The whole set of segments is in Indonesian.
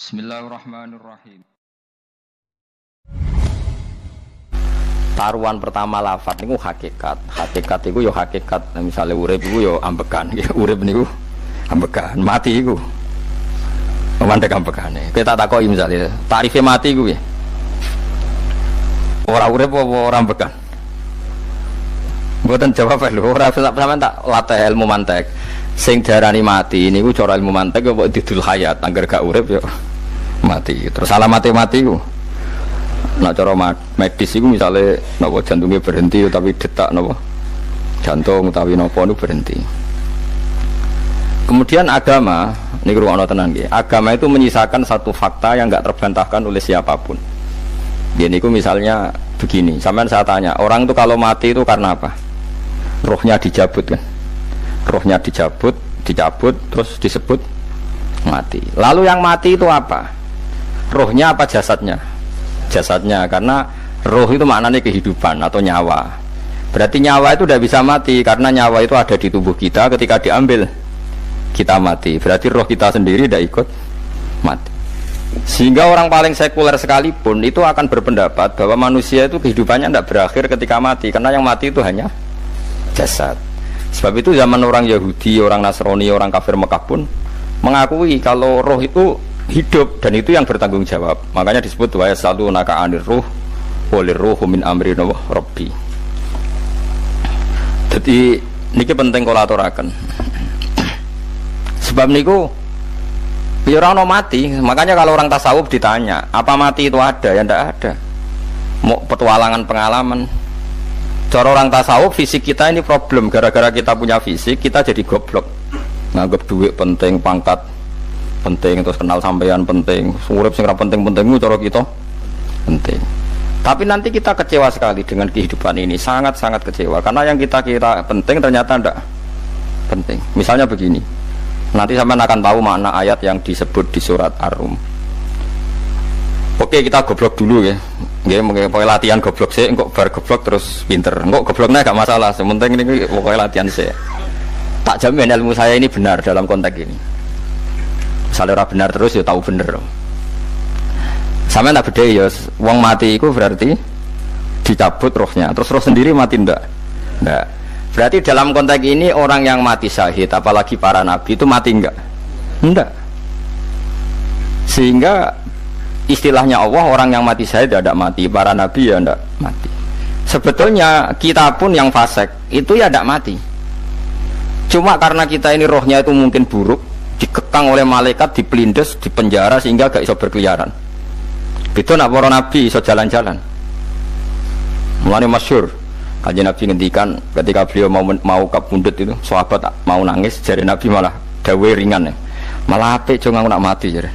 Bismillahirrahmanirrahim. Taruhan pertama lafadz niku hakikat. Hakikat iku ya hakikat. Nah, misale urip iku ya ambekan. Urip niku ambekan, mati iku mandek ambekane. Kita takoki misale tarife mati iku piye? Ora urip apa ora ambekan? Mboten jawab lho, ora sampean tak latih ilmu mantek. Sing diarani mati niku cara ilmu mantek kok didul hayat, angger gak urip ya mati. Terus alamate mati iku nak cara medis iku misale napa jantungnya berhenti tapi detak napa jantung utawi napa niku berhenti. Kemudian agama niku ruwono tenan nggih. Agama itu menyisakan satu fakta yang enggak terbantahkan oleh siapapun. Dia niku misalnya begini, sampean saya tanya, orang itu kalau mati itu karena apa? Rohnya dicabut kan? Rohnya dicabut terus disebut mati. Lalu yang mati itu apa? Rohnya apa jasadnya? Jasadnya, karena roh itu maknanya kehidupan atau nyawa. Berarti nyawa itu tidak bisa mati karena nyawa itu ada di tubuh kita, ketika diambil kita mati. Berarti roh kita sendiri tidak ikut mati. Sehingga orang paling sekuler sekalipun itu akan berpendapat bahwa manusia itu kehidupannya tidak berakhir ketika mati, karena yang mati itu hanya jasad. Sebab itu zaman orang Yahudi, orang Nasrani, orang kafir Mekah pun mengakui kalau roh itu hidup dan itu yang bertanggung jawab. Makanya disebut wa yasalunaka 'anir ruh walir ruhu min amri rabbi. Jadi niki penting kula aturaken. Sebab niku ya ora ono mati. Makanya kalau orang tasawuf ditanya, apa mati itu ada? Ya ndak ada. Mau petualangan pengalaman. Cara orang tasawuf fisik kita ini problem, gara-gara kita punya fisik kita jadi goblok. Nganggep duit penting, pangkat penting, terus kenal sampean penting, urip sing ra penting-penting cara kita penting. Tapi nanti kita kecewa sekali dengan kehidupan ini, sangat-sangat kecewa karena yang kita kira penting ternyata ndak penting. Misalnya begini. Nanti sampean akan tahu makna ayat yang disebut di surat Ar-Rum. Oke, kita goblok dulu ya. Nggih, mengke latihan goblok sih, engko bar goblok terus pinter. Engko gobloknya gak masalah, sementing ini pokoknya latihan sih. Tak jamin ilmu saya ini benar dalam konteks ini. Misalnya orang benar terus ya tahu bener. Sampai tak beda ya, wong mati itu berarti dicabut rohnya, terus roh sendiri mati ndak? Ndak. Berarti dalam konteks ini orang yang mati syahid, apalagi para nabi itu mati enggak? Ndak. Sehingga istilahnya Allah, orang yang mati syahid tidak mati, para nabi ya ndak mati. Sebetulnya kita pun yang fasik itu ya ndak mati. Cuma karena kita ini rohnya itu mungkin buruk, dikekang oleh malaikat, dipelindes, dipenjara sehingga gak iso berkeliaran. Itu nak para nabi iso jalan-jalan. Mulane masyhur Kanjeng Nabi ngendikan ketika beliau mau kabundut itu, sahabat mau nangis, jari Nabi malah dawe ringan ya. Malah apik jangan nak mati jare.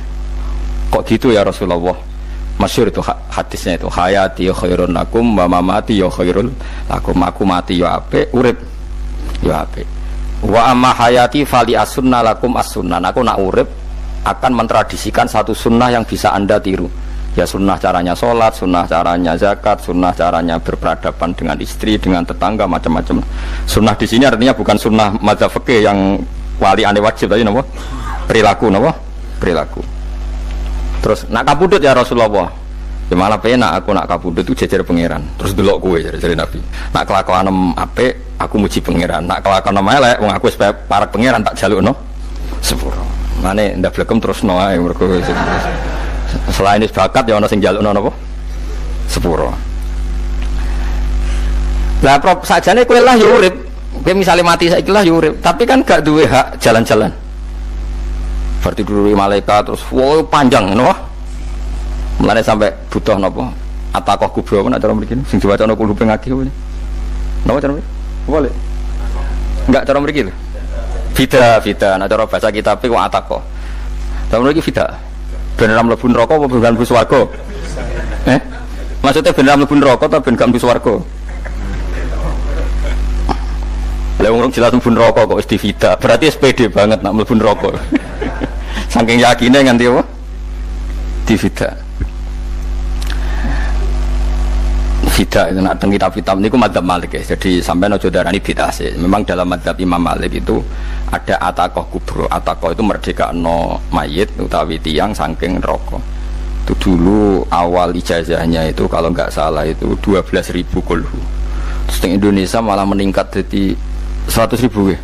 Kok gitu ya Rasulullah? Masyhur itu hadisnya itu, hayati khairun lakum wa mamati ya khairul lakum. Aku mati ya apik, urip ya apik. Wa amma hayati fali as-sunnah lakum as-sunnah. Aku nak urip akan mentradisikan satu sunnah yang bisa Anda tiru. Ya sunnah caranya sholat, sunnah caranya zakat, sunnah caranya berperadaban dengan istri, dengan tetangga, macam-macam. Sunnah di sini artinya bukan sunnah mazhab fikih yang wali ane wajib tadi, napa? Perilaku, napa? Perilaku. Terus nak kabudut ya Rasulullah. Ya malah penak aku nak kabudut itu jejer pangeran. Terus delok kowe jare Nabi. Nak kelakuan apik aku muji pangeran. Nak kelakuan elek wong aku supaya parek pangeran tak jalukno sepuro. Mane ndak blekem terusno ae mergo selain itu bakat ya ana sing njalukno napa? Sepuro. Lah prop sajane kowe lah ya urip. Kowe misale mati saiki lah ya urip, tapi kan gak duwe hak jalan-jalan. Berarti dulu malaikat terus wow panjang ngono. Mulane sampai butuh napa? Atakoh kubro apa nak cara mriki sing diwacana kulupe ngaki kuwi. Napa cara mriki? Boleh. Enggak cara mriki lho. Fida, nak cara bahasa kitab ku atakoh. Cara mriki fida. Ben ora mlebu neraka apa ben mlebu swarga? Maksudnya ben ora mlebu neraka ta ben gak mlebu swarga? Lah wong jelas mlebu neraka kok wis divida. Berarti SPD banget nak mlebu neraka. Saking yakine nganti apa? Divida. Tidak itu nak teng kitab-kitab niku madzhab Malik ya. Jadi sampean aja darani bid'ah sih. Memang dalam madzhab Imam Malik itu ada atakoh kubro. Atakoh itu merdekakno mayit utawi tiyang saking neraka. Itu dulu awal ijazahnya itu kalau nggak salah itu 12.000 kulhu. Terus di Indonesia malah meningkat jadi 100.000 ya.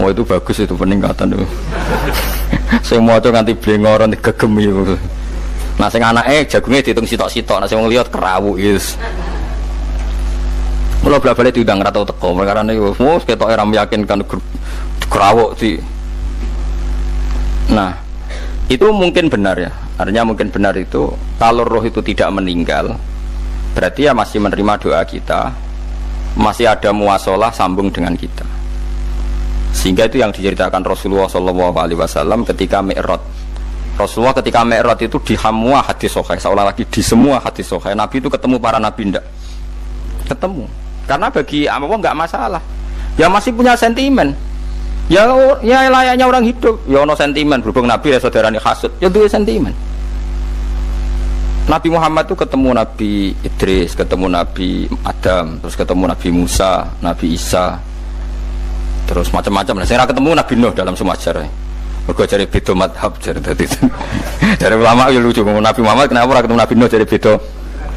Oh itu bagus itu peningkatan itu. Semua itu nganti blengoran gegem itu. Nah sing anake jagungnya dihitung sitok-sitok, nah sing wong liya kerawuk yes. Mula balik diundang ra tau teko, karena niku ketok ora meyakinkan kerawuk di. Nah, itu mungkin benar ya. Artinya mungkin benar itu kalau roh itu tidak meninggal, berarti ya masih menerima doa kita, masih ada muasalah sambung dengan kita. Sehingga itu yang diceritakan Rasulullah SAW ketika Mi'raj. Rasulullah ketika Mi'raj itu di semua hadis sahih, seolah lagi di semua hadis sahih Nabi itu ketemu para nabi ndak? Ketemu. Karena bagi Allah nggak masalah. Ya masih punya sentimen. Ya layaknya orang hidup. Ya ono sentimen berhubung Nabi ya saudarane hasud. Ya duwe sentimen. Nabi Muhammad itu ketemu Nabi Idris, ketemu Nabi Adam, terus ketemu Nabi Musa, Nabi Isa. Terus macam-macam. Saya ketemu Nabi Nuh dalam semua sejarah. Mergo cari beda madhab cari tadi. Dari ulama ya lucu ngomong Nabi Muhammad kenapa ora ketemu Nabi Nuh cari beda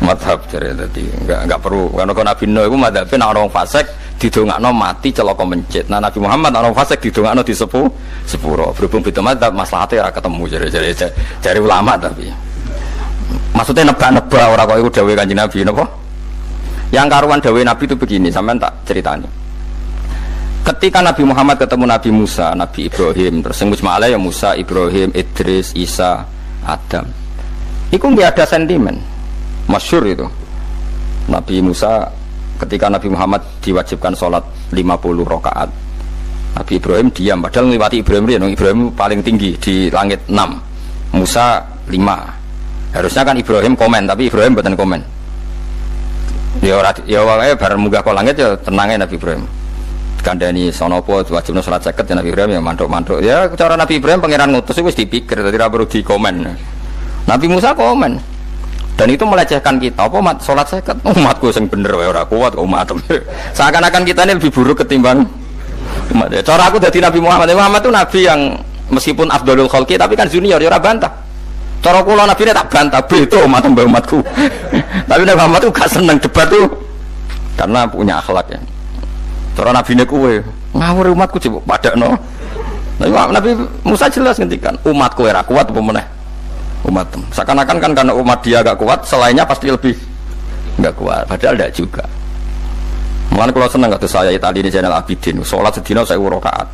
madhab cari tadi. Enggak perlu karena kalau Nabi Nuh itu madhabnya nek orang fasik didongakno mati celaka mencit. Nah Nabi Muhammad orang fasik didongakno di sepuro. Berhubung beda madhab maslahatnya ora ketemu cari ulama tapi. Maksudnya nebak-nebak ora kok iku dawuhe Kanjeng Nabi napa? Yang karuan dawuhe Nabi itu begini, sampean tak ceritani. Ketika Nabi Muhammad ketemu Nabi Musa, Nabi Ibrahim, terus yang mujma'ala ya Musa, Ibrahim, Idris, Isa, Adam. Itu nggak ada sentimen, masyhur itu. Nabi Musa ketika Nabi Muhammad diwajibkan sholat 50 rakaat, Nabi Ibrahim diam, padahal melewati Ibrahim paling tinggi di langit 6, Musa 5. Harusnya kan Ibrahim komen, tapi Ibrahim bukan komen. Ya bareng munggah ke langit ya tenangnya Nabi Ibrahim. Kandani sonopo wajibnya sholat seket ya Nabi Ibrahim ya mantuk-mantuk ya cara Nabi Ibrahim pangeran ngutus itu dipikir tadi perlu di komen. Nabi Musa komen dan itu melecehkan kita apa mat sholat seket umatku yang bener ora kuat umat seakan-akan kita ini lebih buruk ketimbang umat ya. Cara aku dari Nabi Muhammad itu Nabi yang meskipun afdalul khalqi tapi kan junior ya ora bantah. Cara kula Nabi ini tak bantah beto umatku tapi Nabi Muhammad itu gak seneng debat tuh karena punya akhlak ya. Cara Nabi ini kue ngawur umatku coba padakno. Nabi Musa jelas ngendikan umatku era kuat apa meneh umat. Seakan-akan kan karena umat dia agak kuat, selainnya pasti lebih enggak kuat. Padahal tidak juga. Mulane kalau seneng kata saya tadi di channel Abidin, sholat sedina 1000 rakaat.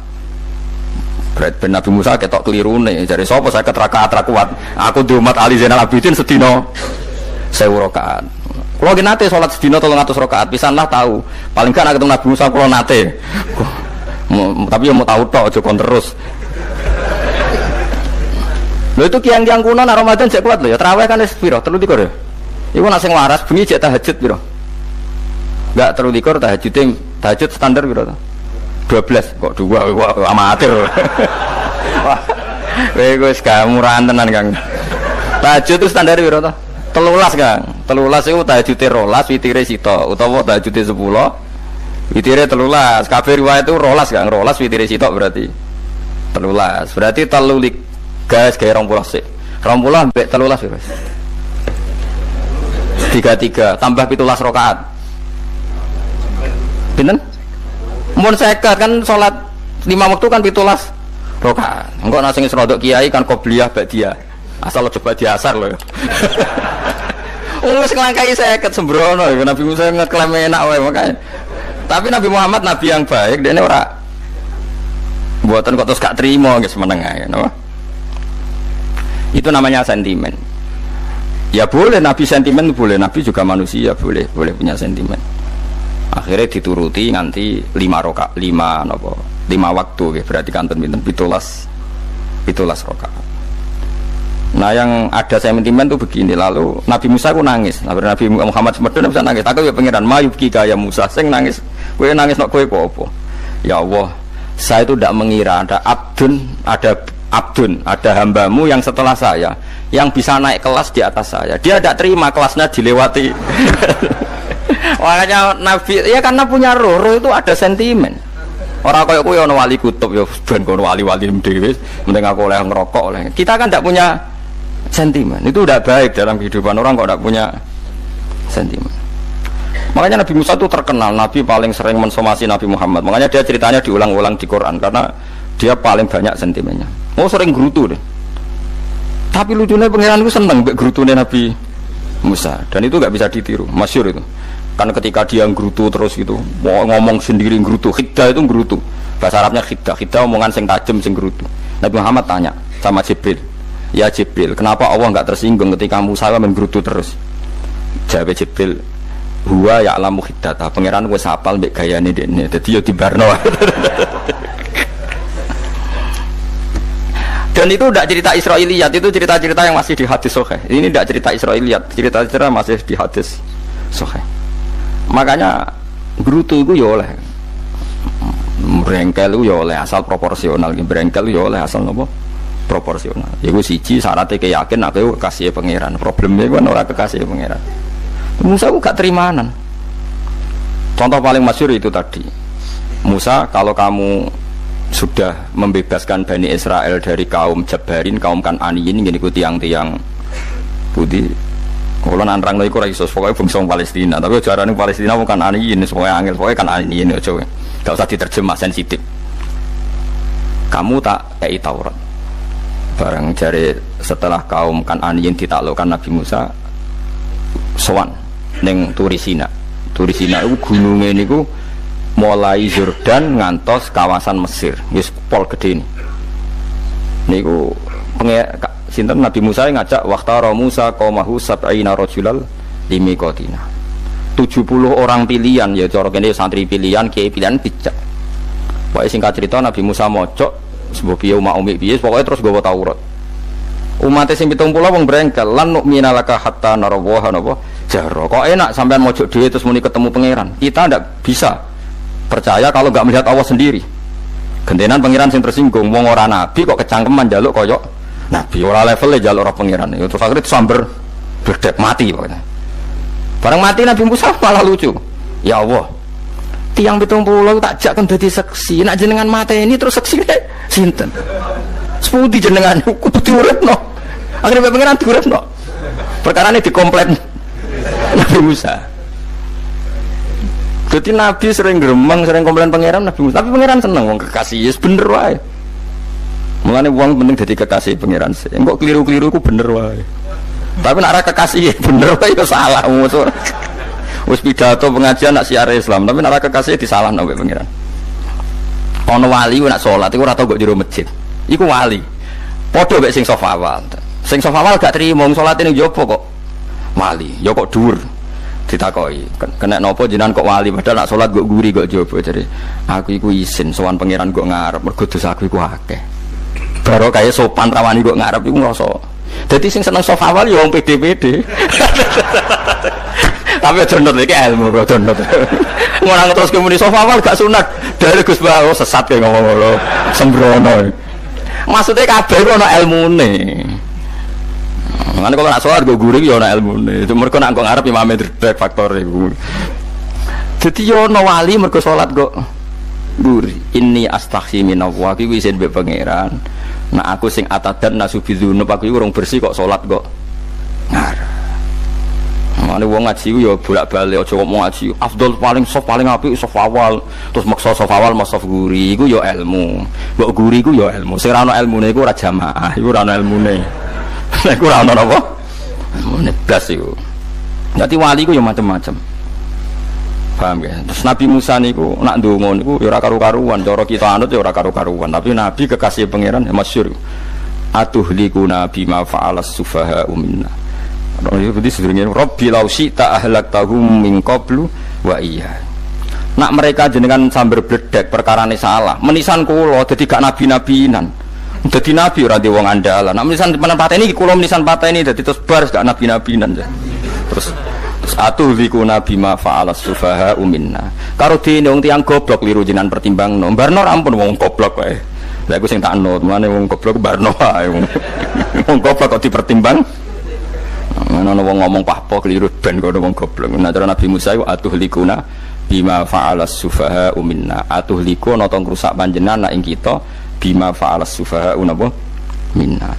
Berarti Nabi Musa ketok kelirune. Jadi sapa saya rakaat ra kuat. Aku di umat Ali Zainal Abidin sedina 1000 rakaat. Kalau kita nate sholat sedina 300 rakaat, pisanlah tahu. Paling kan ketemu Nabi Musa kalau nate. Tapi yang mau tahu tok, aja kon terus. Lho itu kiang-kiang kuno nak Ramadan cek kuat lho ya. Tarawih kan wis piro? 33 ya. Iku nak sing waras bengi cek tahajud piro? Enggak 33 tahajud standar piro to? 12 kok 2 amatir. Wah. Kowe wis murahan tenan Kang. Tahajud itu standar piro to? 13 Kang. 13 itu tahajute 12 witire sito utawa tahajute 10 witire 13. Kabeh riwayat itu 12 Kang. 12 witire sitok berarti 13. Berarti 3 gas gawe 20 sik. 20 mbek 13 wis. 33 tambah 17 rakaat. Pinten? Mun 50 kan salat 5 waktu kan 17 rakaat. Engko nek sing rodok kiai kan qobliyah ba'diyah. Asal coba diasar lho. Wis nglangkai 50 sembrono ya Nabi Musa ngeklaim enak wae makanya. Tapi Nabi Muhammad nabi yang baik, dene ora mboten kok terus gak trimo nggih semeneng ae, napa? Itu namanya sentimen. Ya boleh Nabi sentimen boleh, Nabi juga manusia boleh punya sentimen. Akhirnya dituruti nganti 5 waktu nggih berarti kanten pinten 17 rakaat. Nah yang ada sentimen itu begini, lalu Nabi Musa ku nangis, Nabi Muhammad semedon bisa nangis. Aku ya pengiran mayubki kaya Musa sing nangis, kowe nangis nok kowe apa? Ya Allah, saya itu tidak mengira ada ada hambamu yang setelah saya yang bisa naik kelas di atas saya. Dia tidak terima kelasnya dilewati. Makanya Nabi ya karena punya roh itu ada sentimen. Orang kayak kowe ana wali kutub ya ben kono wali-wali dhewe penting aku oleh ngerokok oleh. Kita kan tidak punya sentimen. Itu udah baik dalam kehidupan orang kok tidak punya sentimen. Makanya Nabi Musa itu terkenal, Nabi paling sering mensomasi Nabi Muhammad. Makanya dia ceritanya diulang-ulang di Quran karena dia paling banyak sentimennya. Sering gerutu deh. Tapi lucunya pangeran itu seneng mbek gerutune Nabi Musa dan itu nggak bisa ditiru, masyhur itu. Kan ketika dia gerutu terus gitu, ngomong sendiri gerutu, khiddah itu gerutu. Bahasa Arabnya khiddah, khiddah omongan sing tajem sing gerutu. Nabi Muhammad tanya sama Jibril, "Ya Jibril, kenapa Allah nggak tersinggung ketika Musa menggerutu terus?" Jawab Jibril, "Huwa ya'lamu khiddata." Pangeran wis hafal mbek gayane dekne. Dadi yo dibarno. Dan itu tidak cerita Israiliyat, itu cerita-cerita yang masih di hadis sahih. Ini tidak cerita Israiliyat, cerita-cerita masih di hadis sahih. Makanya gerutu itu ya oleh berengkel itu ya oleh asal proporsional, berengkel ya oleh asal nopo proporsional. Ya gue siji syaratnya keyakin aku kekasih pangeran. Problemnya gue orang kekasih pangeran. Musa aku gak terimanan. Contoh paling masyhur itu tadi. Musa, kalau kamu sudah membebaskan Bani Israel dari kaum Jabarin, kaum Kan'aniyin, ini ikuti tiang-tiang putih. Kalau nantrang lagi kurang isos, pokoknya bangsa Palestina. Tapi jarane Palestina bukan Kan'aniyin, pokoknya angel, pokoknya Kan'aniyin aja. Gak usah diterjemah sensitif. Kamu tak kayak Taurat. Barang jari setelah kaum Kan'aniyin ditaklukkan Nabi Musa, sowan neng Turisina. Turisina itu gunungnya ini ku mulai Jordan ngantos kawasan Mesir, wis pol gede ini. Niku sinten Nabi Musa ngajak waqtara Musa qaumahu sab'ina rajulal limiqatina. 70 orang pilihan ya cara kene santri pilihan, kiai pilihan bijak. Pokoke singkat cerita Nabi Musa mojok sebab piye umat umik piye pokoke terus gawa Taurat. Umat sing 70 wong brengkel lan nu'mina laka hatta narawaha napa jahra. Kok enak sampean mojok dhewe terus muni ketemu pangeran. Kita ndak bisa percaya kalau nggak melihat Allah sendiri. Gentenan pangeran sing tersinggung, wong ora nabi kok kecangkeman jaluk koyok nabi, ora levelnya jaluk ora pangeran. Itu terus akhirnya samber berdek mati pokoknya. Barang mati Nabi Musa malah lucu. Ya Allah, tiang 70 tak jak kan dadi seksi, nak jenengan mati ini terus seksi sinten? Sepudi jenengan kudu diuripno. Akhirnya pangeran diuripno. Perkara ini dikomplain Nabi Musa. Jadi Nabi sering geremeng, sering komplain pangeran Nabi Musa. Tapi pangeran seneng, wong kekasih, yes bener wae. Mulane wong penting dadi kekasih pangeran. Engko keliru-keliru ku bener wae. Tapi nek ora kekasih bener wae iku salah. Wis pidato pengajian nak siar Islam, tapi nek ora kekasih disalahno mbek pangeran. Ana wali nak salat iku ora tau kok jero masjid. Iku wali. Padha mek sing sof awal. Sing sof awal gak trimo salate ning jopo kok. Wali, ya kok dhuwur. Ditakoki kena nopo jenengan kok wali padahal nak salat kok guri kok jopo jadi aku iku isin sowan pangeran kok ngarep mergo dosa aku iku akeh baru kaya sopan rawani kok ngarep iku ngrasa dadi sing seneng sof awal ya wong pede-pede tapi aja nonton iki ilmu kok nonton ngono terus kemuni sof awal gak sunat dari Gus Bawo sesat kaya ngomong lho sembrono maksudnya kabeh kok ana ilmune. Makanya kalau nak sholat gue guring ya ada ilmu nih. Itu mereka nak ngarep imamnya derdek faktor itu. Jadi ya ada wali mereka sholat gue guri. Ini astaghfi minallah. Aku izin be pangeran. Nah aku sing atadan nasubidunub aku orang bersih kok sholat gue ngarep. Makanya wong ngaji ya bolak balik. Ojo ngomong ngaji. Afdol paling soft paling api soft awal. Terus maksa soft awal mas soft guri. Itu ya ilmu. Mbok guri itu ya ilmu. Sing ana ilmune iku ora jamaah. Iku ora ana ilmune. Nek ora ana apa? Neblas iku. Dadi wali ku ya macam-macam. Paham ya? Terus Nabi Musa niku nak ndonga niku ya ora karu-karuan, cara kita anut ya ora karu-karuan, tapi Nabi kekasih pangeran ya masyhur. Atuhlikuna bima fa'alas sufaha minna. Itu sedurunge Rabbi law syi'ta ahlaktahum min qablu wa iya. Nak mereka jenengan sambar bledek perkarane salah, menisan kula dadi gak nabi-nabinan. Dadi nabi ora di wong andalan. Nek menisan pateni kula menisan pateni dadi terus bar gak nabi-nabinan. Terus atuhliku nabi ma fa'alas sufaha minna. Karo dene wong tiyang goblok liru jenengan pertimbangno. Barno ampun wong goblok wae. Lah iku sing tak anut, mane wong goblok barno wae. Wong goblok kok dipertimbang. Ana wong ngomong pahpo keliru ben kok wong goblok. Nah cara Nabi Musa iku atuhlikuna bima fa'alas sufaha minna. Atuhliku ana tong rusak panjenengan nak ing kita bima fa'alas sufaha napa minna.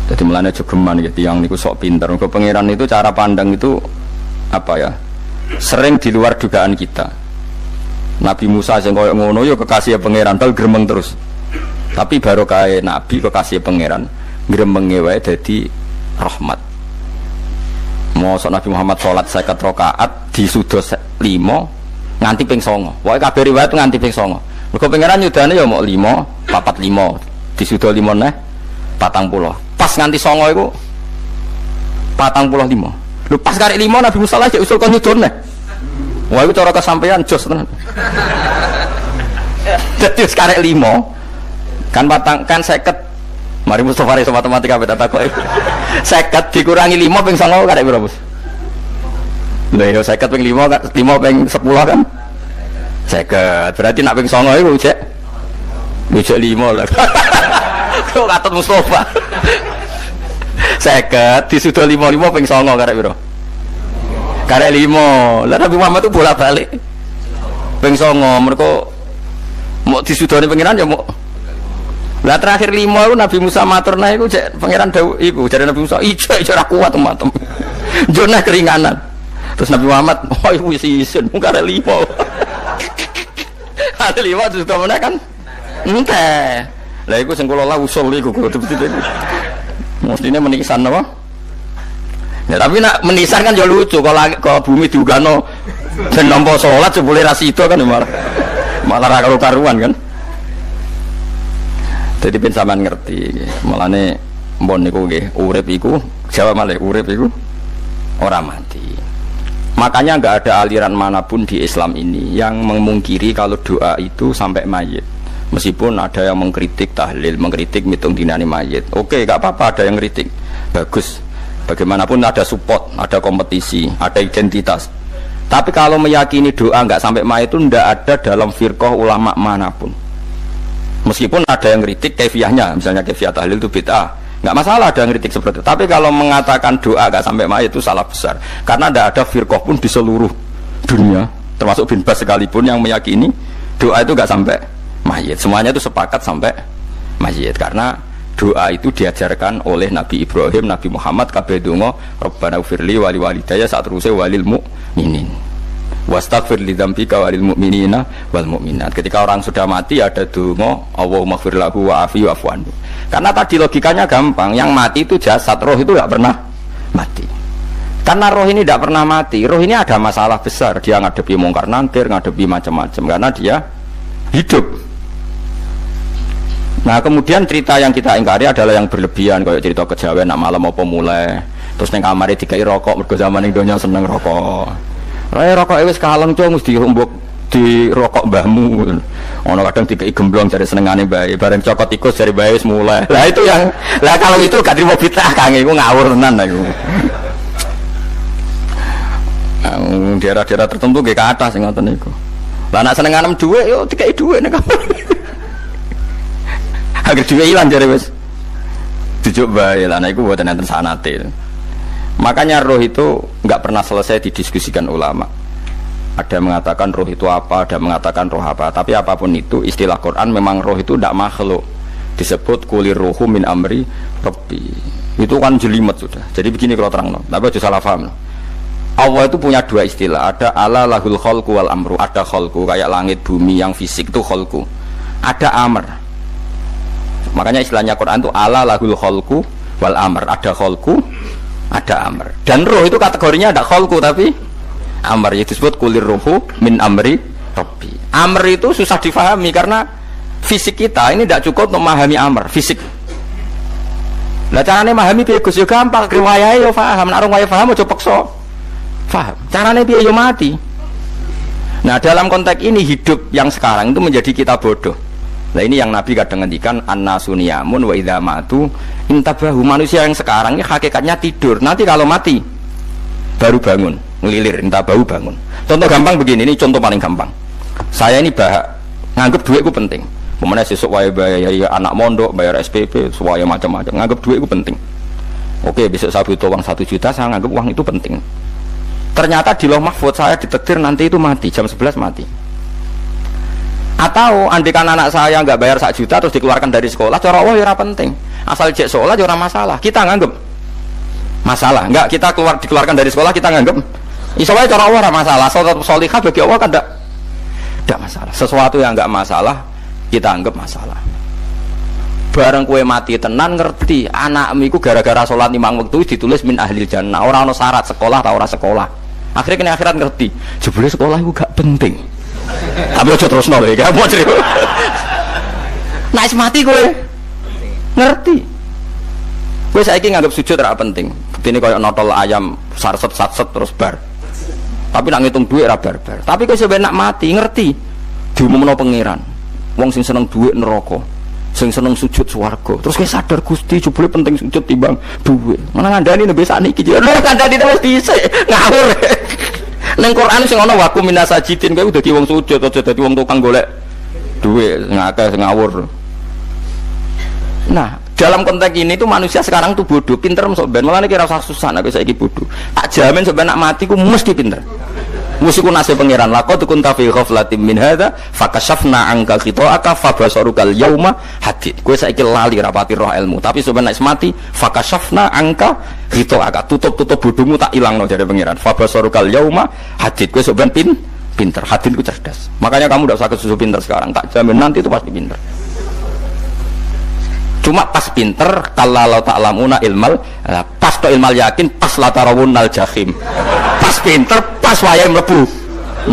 Jadi mulanya jogeman gitu yang niku sok pinter. Ke pangeran itu cara pandang itu apa ya? Sering di luar dugaan kita. Nabi Musa sing koyo ngono ya kekasih pangeran tal gremeng terus. Tapi barokah Nabi kekasih pangeran gremenge wae dadi rahmat. Mosok Nabi Muhammad salat 50 rakaat disuda 5 nganti ping 9. Wae kabeh riwayat nganti ping 9. Mergo pangeran yudane ya mok 5, 45 disuda 5 neh 40. Pas nganti 9 iku 45. Lho pas karek 5 Nabi Musa lagi usul kon nyudone. Wah iku cara kesampaian jos tenan. Dadi wis karek 5 kan patang kan 50. Mari Mustafa iso matematika beda takok. 50 dikurangi 5 ping 9 karek piro, Bos? Lha yo 50 ping 5 ping 10 kan. 50. Berarti nak ping 9 iku cek 5 lah. Kok katut Mustafa. 50 disuda 55 ping 9 karek piro? Karek 5. Lah Nabi Muhammad itu bolak-balik. Ping 9 mergo mau disudane pangeran ya mau. Lah terakhir 5 itu Nabi Musa matur nah iku cek pangeran dawuh iku jare Nabi Musa ijo ora kuat teman-teman. Jonah keringanan. Terus Nabi Muhammad oh iku wis isin mung karek 5. Ada 5 terus temen kan. Ente. Lah iku sing kula lah usul iku betul-betul. Mestine menisan apa? Ya tapi nak menisan kan ya lucu kalau bumi diugano ben nampa salat jebule ra sida kan malah ra karu-karuan kan. Jadi ben sampean ngerti, mulane mbon niku nggih urip iku jawab malih urip iku ora mati. Makanya enggak ada aliran manapun di Islam ini yang memungkiri kalau doa itu sampai mayit. Meskipun ada yang mengkritik tahlil, mengkritik mitung dinani mayit. Oke, enggak apa-apa ada yang kritik. Bagus. Bagaimanapun ada support, ada kompetisi, ada identitas. Tapi kalau meyakini doa enggak sampai mayit itu enggak ada dalam firqah ulama manapun. Meskipun ada yang kritik kefiahnya, misalnya kefiah tahlil itu bid'ah, nggak masalah ada yang kritik seperti itu. Tapi kalau mengatakan doa nggak sampai mayit itu salah besar, karena tidak ada firqah pun di seluruh dunia, termasuk bin Bas sekalipun yang meyakini doa itu nggak sampai mayit. Semuanya itu sepakat sampai mayit, karena doa itu diajarkan oleh Nabi Ibrahim, Nabi Muhammad, kabeh donga Rabbana ufirli wali walidayya saat terusé walil mu'minin. Wastaghfir li dzambika walil mu'minina wal mu'minat. Ketika orang sudah mati ada donga Allahumma ighfir lahu wa afi wa'fu anhu. Karena tadi logikanya gampang, yang mati itu jasad, roh itu tidak pernah mati. Karena roh ini tidak pernah mati, roh ini ada masalah besar, dia ngadepi mungkar nangkir, ngadepi macam-macam karena dia hidup. Nah kemudian cerita yang kita ingkari adalah yang berlebihan, kayak cerita kejawen nak malam apa mulai terus neng kamar dikai rokok, mergo zaman ning donya seneng rokok. Rokok wis kaleng cung mesti dirumbuk di rokok mbahmu. Ono kadang dikai gemblong jare senengane bae, bareng cokot tikus jare bae wis mulai. Lah itu yang lah kalau itu gak trimo bid'ah Kang, iku ngawur tenan iku. Daerah-daerah tertentu nggih ke atas sing ngoten niku. Lah nek senengane dhuwit yo dikai dhuwit nek kamar. Agar dhuwit ilang jare wis dijuk bae lah nek iku mboten enten sanate. Makanya roh itu nggak pernah selesai didiskusikan ulama. Ada yang mengatakan roh itu apa, ada yang mengatakan roh apa. Tapi apapun itu, istilah Quran memang roh itu tidak makhluk. Disebut kulir ruhu min amri rabbi. Itu kan jelimet sudah. Jadi begini kalau terang, tapi aja salah paham. Allah itu punya dua istilah. Ada ala lahul khalqu wal amru. Ada khalqu kayak langit bumi yang fisik itu khalqu. Ada amr. Makanya istilahnya Quran itu ala lahul khalqu wal amr. Ada khalqu, ada amr. Dan roh itu kategorinya ada khalqu tapi amr, itu disebut kulir ruhu min amri rabbi. Amr itu susah difahami karena fisik kita ini tidak cukup untuk memahami amr fisik. Lah carane memahami piye Gus yo gampang, riwayahe yo paham, nek ora paham aja paksa paham. Carane piye yo mati. Nah, dalam konteks ini hidup yang sekarang itu menjadi kita bodoh. Nah, ini yang Nabi kadang ngendikan annasuniyamun wa idza matu intabahu. Manusia yang sekarang ini hakikatnya tidur. Nanti kalau mati baru bangun, ngelilir, intabahu bangun. Contoh gampang begini, ini contoh paling gampang. Saya ini nganggep duitku penting. Pemene sesuk wae bayar anak mondok, bayar SPP, semuanya macam-macam. Nganggep duitku penting. Oke, besok saya butuh uang 1 juta, saya anggap uang itu penting. Ternyata di Lauh Mahfudz saya ditakdir nanti itu mati, jam 11 mati. Atau andikan anak saya nggak bayar 1 juta terus dikeluarkan dari sekolah, cara Allah ya penting. Asal cek sekolah ya masalah. Kita nganggep masalah. Enggak, kita dikeluarkan dari sekolah kita nganggep isowai cara Allah masalah. Asal solihah bagi Allah kan tidak masalah. Sesuatu yang nggak masalah kita anggap masalah. Bareng kue mati tenan ngerti anakmu iku gara-gara sholat 5 waktu ditulis min ahlil jannah. Orang ono syarat sekolah atau orang sekolah. Akhirnya kena akhirat ngerti. Jebule sekolah itu gak penting. Tapi aja terus nol ya, kamu cerita. Nah, mati kue ngerti. Kue saiki nganggap sujud ora penting. Ini kayak notol ayam sarset terus bar. Tapi nak ngitung duit ora bar. Tapi kue sebenarnya mati ngerti. Diumumno pangeran. Wong sing seneng duit neraka. Sing seneng sujud swarga. Terus kowe sadar Gusti jebule penting sujud timbang duit. Mana ngandani nembe sakniki iki. Lho kandhani wis dhisik. Ngawur. Ning Quran sing ana waku minasajidin kowe dadi wong sujud aja dadi wong tukang golek duit ngakeh ngawur. Nah, dalam konteks ini tuh manusia sekarang tuh bodoh, pinter sok ben. Mulane kira usah susah nek saiki bodoh. Tak jamin sampeyan nak mati ku mesti pinter. Musiku nasib pangeran laqad kunta fi ghaflatin min hadza fakashafna anka khita'aka fabasarukal yauma hadid. Kowe saiki lali rapati roh ilmu, tapi sampeyan nek mati fakashafna anka khita'aka, tutup bodhomu tak ilangno jare pangeran. Fabasarukal yauma hadid. Kowe sampeyan pinter, hadid ku cerdas. Makanya kamu ndak usah kesusu pinter sekarang, tak jamin nanti itu pasti pinter. Cuma pas pinter kalau ta'lamuna ilmal, pas to ilmal yakin, pas latarawunnal jahim. Pas pinter, pas wayahe mlebu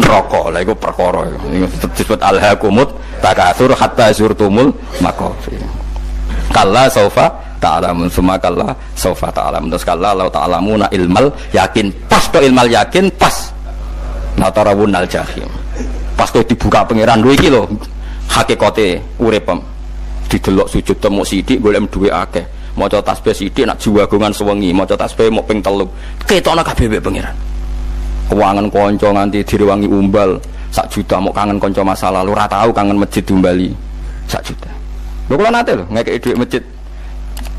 neraka. Lha iku perkara iku disebut alhaqumut takatsur hatta zurtumul maqabir. Kalla saufa ta'lamun summa kalla saufa ta'lamun. Terus kalla law ta'lamuna ilmal yakin, pas to ilmal yakin, pas latarawunnal jahim. Pas to dibuka pangeran lho iki lho hakikate urip. Didelok sujud temu sidik golek duwe akeh. Maca tasbih sidik nak jiwagongan sewengi, maca tasbih mok ping 3. Ketokno kabeh mbek pangeran. Kewangan kanca nganti direwangi umbal 1 juta mok kangen kanca masa lalu ora tau kangen masjid diumbali 1 juta. Lho kula nate lho ngekeki dhuwit masjid.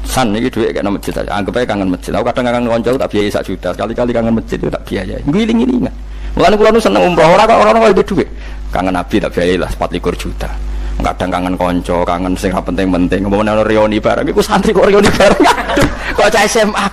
San iki dhuwit kena masjid aja. Anggap ae kangen masjid. Aku kadang kangen kanca tak biayai 1 juta. Kali-kali kangen masjid tak biayai. Ngiling-ngilingan. Mulane kula nu seneng umroh ora kok ora kok dhuwit. Kangen Nabi tak biayai lah 24 juta. Kadang kangen konco, kangen sing penting-penting. Ngomongin reuni bareng, iku santri kok reuni bareng. Aduh, kok cah SMA.